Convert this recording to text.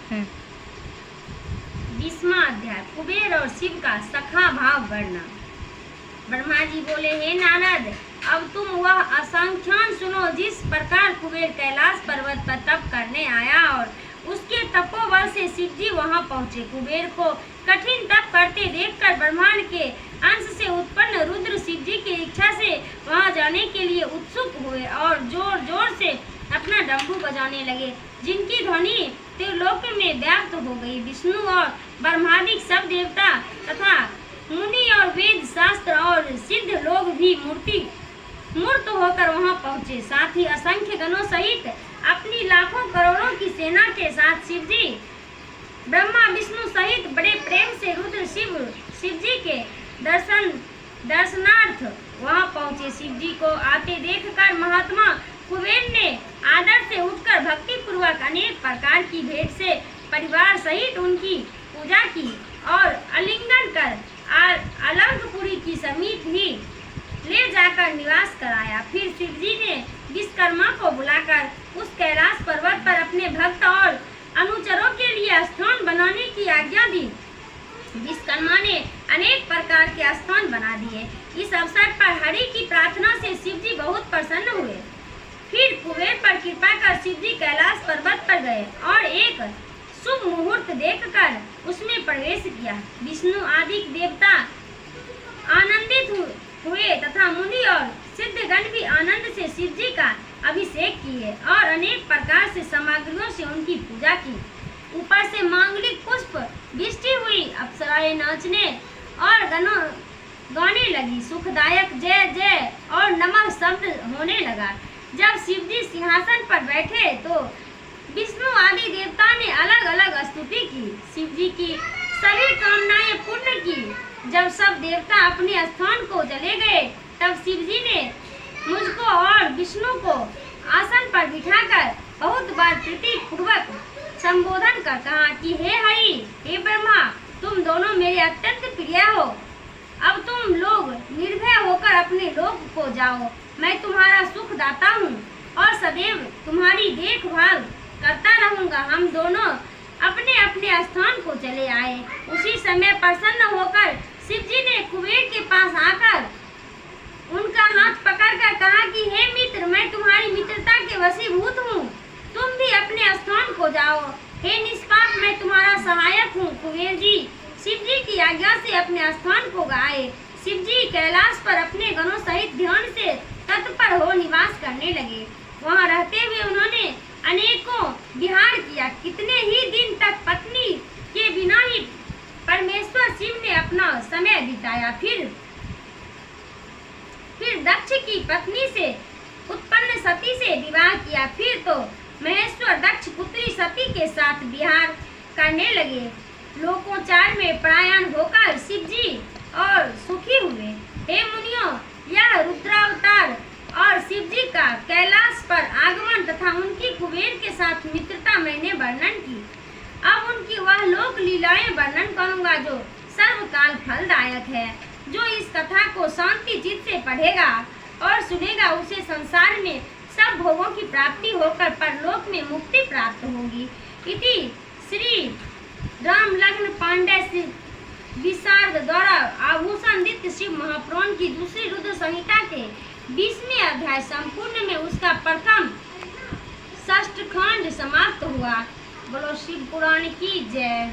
20वां अध्याय कुबेर और शिव का सखा भाव वर्णन। ब्रह्मा जी बोले, हे नारद, अब तुम वह असंख्यान सुनो जिस प्रकार कुबेर कैलाश पर्वत पर तप करने आया और उसके तपोबल से शिव जी वहाँ पहुँचे। कुबेर को कठिन तप करते देखकर ब्रह्मांड के अंश से उत्पन्न रुद्र शिव जी की इच्छा से वहाँ जाने के लिए उत्सुक हुए और जोर जोर से अपना डमरू बजाने लगे, जिनकी ध्वनि त्रिलोक में व्याप्त हो गई। विष्णु और ब्रह्मादि सब देवता तथा मुनि और वेद शास्त्र और सिद्ध लोग भी मूर्त होकर वहां पहुंचे। साथ ही असंख्य गणों सहित अपनी लाखों करोड़ों की सेना के साथ शिवजी ब्रह्मा विष्णु सहित बड़े प्रेम से रुद्र शिव जी के दर्शनार्थ वहां पहुंचे। शिव जी को आते देखकर महात्मा कुबेर ने आदर से उठकर भक्ति पूर्वक अनेक प्रकार की भेंट से परिवार सहित उनकी पूजा की और आलिंगन कर अलंकपुरी की समीप ही ले जाकर निवास कराया। फिर शिवजी ने विश्वकर्मा को बुलाकर उस कैलाश पर्वत पर अपने भक्त और अनुचरों के लिए स्थान बनाने की आज्ञा दी। विश्वकर्मा ने अनेक प्रकार के स्थान बना दिए। इस अवसर पर हरि की प्रार्थना से शिवजी बहुत प्रसन्न हुए। फिर कुबेर पर कृपा कर शिवजी कैलाश पर्वत पर गए और एक शुभ मुहूर्त देखकर उसमें प्रवेश किया। विष्णु आदि देवता आनंदित हुए तथा मुनि और सिद्धगण भी आनंद से शिवजी का अभिषेक किए और अनेक प्रकार से सामग्रियों से उनकी पूजा की। ऊपर से मांगलिक पुष्प वृष्टि हुई, अप्सराएं नाचने और गाने लगी। सुखदायक जय जय और नमः शब्द होने लगा। जब शिवजी सिंहासन पर बैठे तो विष्णु आदि देवता ने अलग अलग स्तुति की, शिवजी की सभी कामनाएं पूर्ण की। जब सब देवता अपने स्थान को चले गए तब शिवजी ने मुझको और विष्णु को आसन पर बिठाकर बहुत बार प्रीति पूर्वक संबोधन कर कहा कि हे हरि, हे ब्रह्मा, तुम दोनों मेरे अत्यंत प्रिय हो। अब तुम लोग निर्भय होकर अपने लोक को जाओ। मैं तुम्हारा सुख दाता हूँ और सदैव तुम्हारी देखभाल करता रहूंगा। हम दोनों अपने अपने स्थान को चले आए। उसी समय प्रसन्न होकर शिवजी ने कुबेर के पास आकर उनका हाथ पकड़कर कहा कि हे मित्र, मैं तुम्हारी मित्रता के वशीभूत हूँ। तुम भी अपने स्थान को जाओ। हे निष्पाप, मैं तुम्हारा सहायक हूँ। कुबेर जी शिवजी की आज्ञा से अपने स्थान को गए। शिवजी कैलाश पर अपने गणों सहित ध्यान से तत्पर हो निवास करने लगे। वहाँ रहते हुए उन्होंने अनेकों विहार किया। कितने ही दिन तक पत्नी के बिना ही परमेश्वर शिव ने अपना समय बिताया। फिर दक्ष की पत्नी से उत्पन्न सती से विवाह किया। फिर तो महेश्वर दक्ष पुत्री सती के साथ विहार करने लगे। लोकोचार में प्रयाण होकर शिवजी और सुखी हुए। हे मुनियों, यह रुद्रावतार और शिवजी का कैलाश पर आगमन तथा उनकी कुबेर के साथ मित्रता मैंने वर्णन की। अब उनकी वह लोक लीलाएं वर्णन करूंगा जो सर्वकाल फलदायक है। जो इस कथा को शांति चित्त से पढ़ेगा और सुनेगा उसे संसार में सब भोगों की प्राप्ति होकर परलोक में मुक्ति प्राप्त होगी। इति श्री राम लग्न पांडे विशारद द्वारा आभूषणित शिव महापुराण की दूसरी रुद्र संहिता के 20वें अध्याय संपूर्ण में उसका प्रथम षष्ठ खंड समाप्त हुआ। बोलो शिव पुराण की जय।